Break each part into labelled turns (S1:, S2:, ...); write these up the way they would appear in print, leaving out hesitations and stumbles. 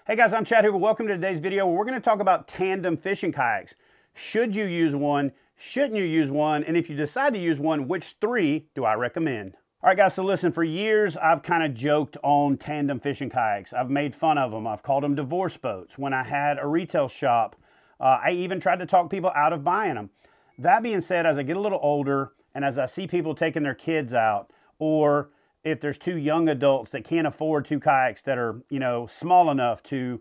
S1: Hey guys, I'm Chad Hoover. Welcome to today's video where we're going to talk about tandem fishing kayaks. Should you use one? Shouldn't you use one? And if you decide to use one, which three do I recommend? All right guys, so listen, for years I've kind of joked on tandem fishing kayaks. I've made fun of them. I've called them divorce boats. When I had a retail shop, I even tried to talk people out of buying them. That being said, as I get a little older and as I see people taking their kids out, or if there's two young adults that can't afford two kayaks that are, small enough to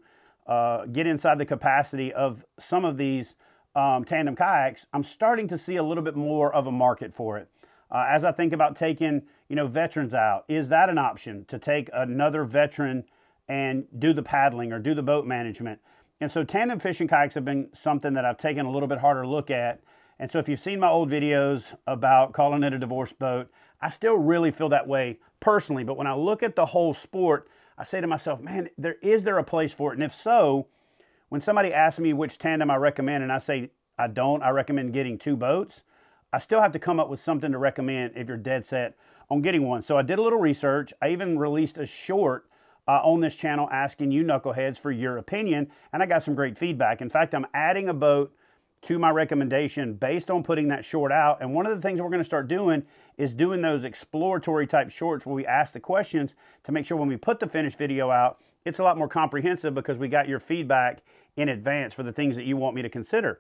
S1: get inside the capacity of some of these tandem kayaks, I'm starting to see a little bit more of a market for it. As I think about taking, veterans out, is that an option to take another veteran and do the paddling or do the boat management? And so tandem fishing kayaks have been something that I've taken a little bit harder look at. And so if you've seen my old videos about calling it a divorce boat, I still really feel that way personally. But when I look at the whole sport, I say to myself, man, is there a place for it? And if so, when somebody asks me which tandem I recommend and I say I recommend getting two boats, I still have to come up with something to recommend if you're dead set on getting one. So I did a little research. I even released a short on this channel asking you knuckleheads for your opinion, and I got some great feedback. In fact, I'm adding a boat to my recommendation based on putting that short out. And one of the things we're going to start doing is doing those exploratory type shorts where we ask the questions to make sure when we put the finished video out, it's a lot more comprehensive because we got your feedback in advance for the things that you want me to consider.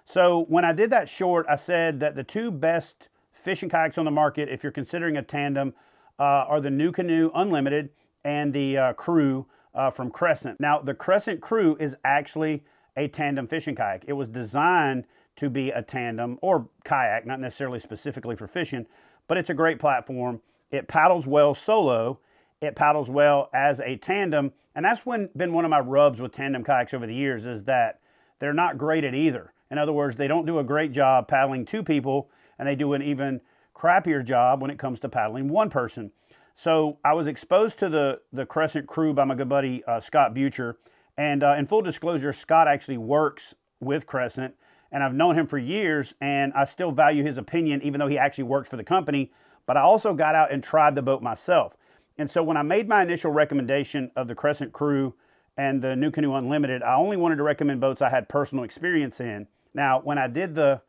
S1: So when I did that short, I said that the two best fishing kayaks on the market, if you're considering a tandem, are the NuCanoe Unlimited and the Crew from Crescent. Now, the Crescent Crew is actually a tandem fishing kayak. It was designed to be a tandem or kayak, not necessarily specifically for fishing, but it's a great platform. It paddles well solo. It paddles well as a tandem. And that's been one of my rubs with tandem kayaks over the years, is that they're not great at either. In other words, they don't do a great job paddling two people, and they do an even crappier job when it comes to paddling one person. So I was exposed to the Crescent Crew by my good buddy Scott Butcher. And in full disclosure, Scott actually works with Crescent, and I've known him for years, and I still value his opinion, even though he actually works for the company. But I also got out and tried the boat myself. And so when I made my initial recommendation of the Crescent Crew and the NuCanoe Unlimited, I only wanted to recommend boats I had personal experience in. Now, when I did the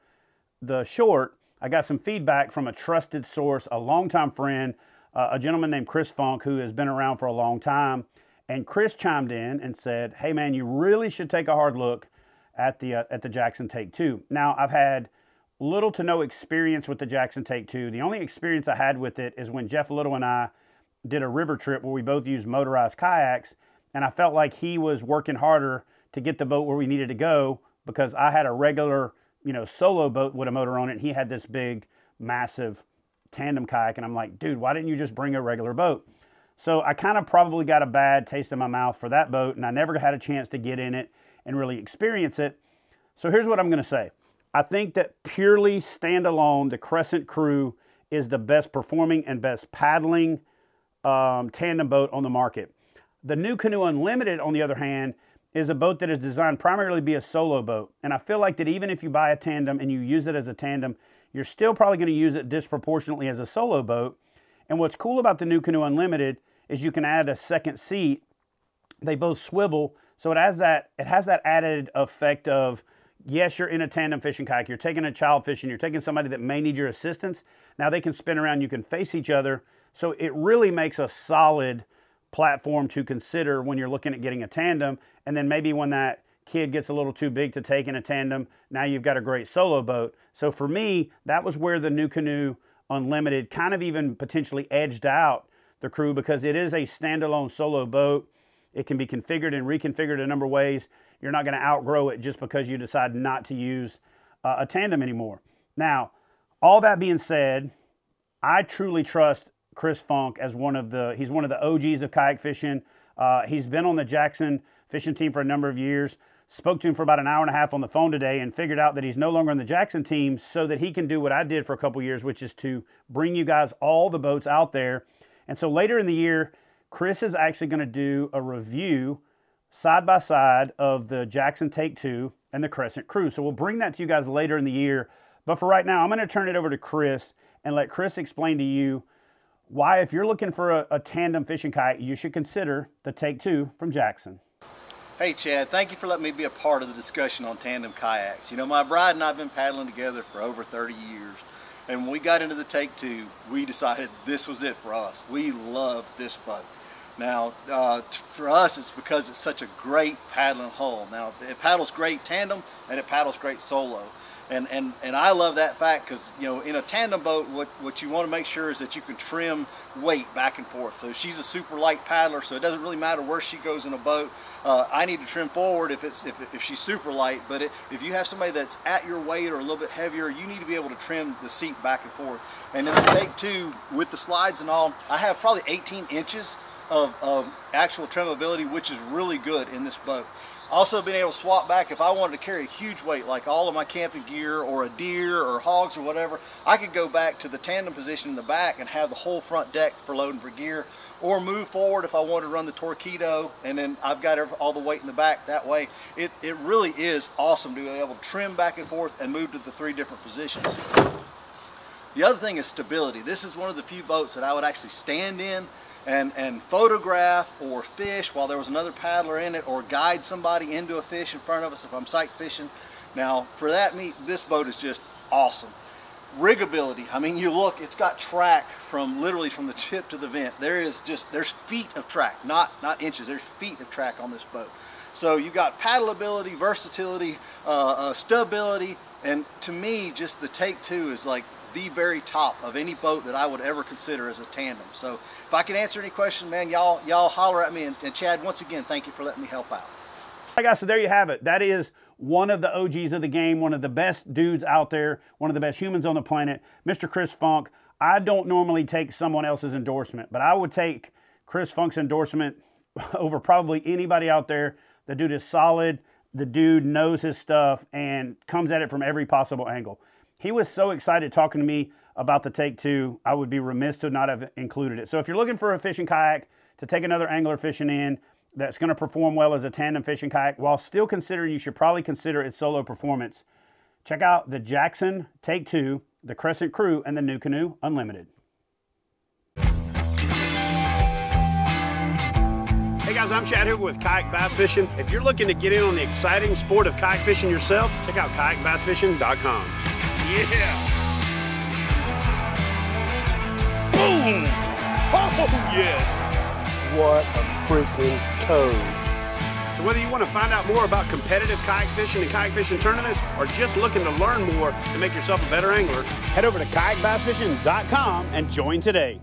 S1: short, I got some feedback from a trusted source, a longtime friend, a gentleman named Chris Funk, who has been around for a long time. And Chris chimed in and said, hey man, you really should take a hard look at the Jackson Take 2. Now, I've had little to no experience with the Jackson Take 2. The only experience I had with it is when Jeff Little and I did a river trip where we both used motorized kayaks, and I felt like he was working harder to get the boat where we needed to go because I had a regular, solo boat with a motor on it, and he had this big, massive tandem kayak, and I'm like, dude, why didn't you just bring a regular boat? So I kind of probably got a bad taste in my mouth for that boat, and I never had a chance to get in it and really experience it. So here's what I'm going to say. I think that purely standalone, the Crescent Crew is the best performing and best paddling tandem boat on the market. The NuCanoe Unlimited, on the other hand, is a boat that is designed primarily to be a solo boat. And I feel like that even if you buy a tandem and you use it as a tandem, you're still probably going to use it disproportionately as a solo boat. And what's cool about the NuCanoe Unlimited is you can add a second seat. They both swivel, so it has that added effect of, yes, you're in a tandem fishing kayak, you're taking a child fishing, you're taking somebody that may need your assistance. Now they can spin around, you can face each other. So it really makes a solid platform to consider when you're looking at getting a tandem. And then maybe when that kid gets a little too big to take in a tandem, now you've got a great solo boat. So for me, that was where the NuCanoe Unlimited kind of even potentially edged out the Crew, because it is a standalone solo boat. It can be configured and reconfigured a number of ways. You're not going to outgrow it just because you decide not to use a tandem anymore. Now, all that being said, I truly trust Chris Funk as he's one of the OGs of kayak fishing. He's been on the Jackson fishing team for a number of years. Spoke to him for about an hour and a half on the phone today and figured out that he's no longer on the Jackson team so that he can do what I did for a couple years, which is to bring you guys all the boats out there. And so later in the year, Chris is actually going to do a review side by side of the Jackson Take 2 and the Crescent Crew. So we'll bring that to you guys later in the year. But for right now, I'm going to turn it over to Chris and let Chris explain to you why, if you're looking for a tandem fishing kayak, you should consider the Take 2 from Jackson.
S2: Hey Chad, thank you for letting me be a part of the discussion on tandem kayaks. You know, my bride and I have been paddling together for over 30 years. And when we got into the Take 2, we decided this was it for us. We love this boat. Now, for us, it's because it's such a great paddling hull. Now, it paddles great tandem and it paddles great solo. And I love that fact because, you know, in a tandem boat, what you want to make sure is that you can trim weight back and forth. So she's a super light paddler, so it doesn't really matter where she goes in a boat. I need to trim forward if she's super light, but if you have somebody that's at your weight or a little bit heavier, you need to be able to trim the seat back and forth. And in the Take 2, with the slides and all, I have probably 18 inches of actual trimmability, which is really good in this boat. Also being able to swap back if I wanted to carry a huge weight like all of my camping gear or a deer or hogs or whatever, I could go back to the tandem position in the back and have the whole front deck for loading for gear, or move forward if I wanted to run the torpedo and then I've got all the weight in the back that way. It really is awesome to be able to trim back and forth and move to the 3 different positions. The other thing is stability. This is one of the few boats that I would actually stand in and photograph or fish while there was another paddler in it, or guide somebody into a fish in front of us if I'm sight fishing. Now for that this boat is just awesome. Riggability, I mean, you look, it's got track literally from the tip to the vent. There's feet of track, not inches, there's feet of track on this boat. So you've got paddleability, versatility, stability, and to me, just the Take 2 is like the very top of any boat that I would ever consider as a tandem. So if I can answer any question, man, y'all holler at me. And Chad, once again, thank you for letting me help out.
S1: All right, guys, so there you have it. That is one of the OGs of the game, one of the best dudes out there, one of the best humans on the planet, Mr. Chris Funk. I don't normally take someone else's endorsement, but I would take Chris Funk's endorsement over probably anybody out there. The dude is solid. The dude knows his stuff and comes at it from every possible angle. He was so excited talking to me about the Take 2, I would be remiss to not have included it. So if you're looking for a fishing kayak to take another angler fishing in that's going to perform well as a tandem fishing kayak, while still considering you should probably consider its solo performance, check out the Jackson Take 2, the Crescent Crew, and the New Canoe Unlimited. Hey guys, I'm Chad Hoover with Kayak Bass Fishing. If you're looking to get in on the exciting sport of kayak fishing yourself, check out kayakbassfishing.com. Yeah! Boom! Oh, yes!
S3: What a freaking code.
S1: So whether you want to find out more about competitive kayak fishing and kayak fishing tournaments, or just looking to learn more to make yourself a better angler, head over to kayakbassfishing.com and join today.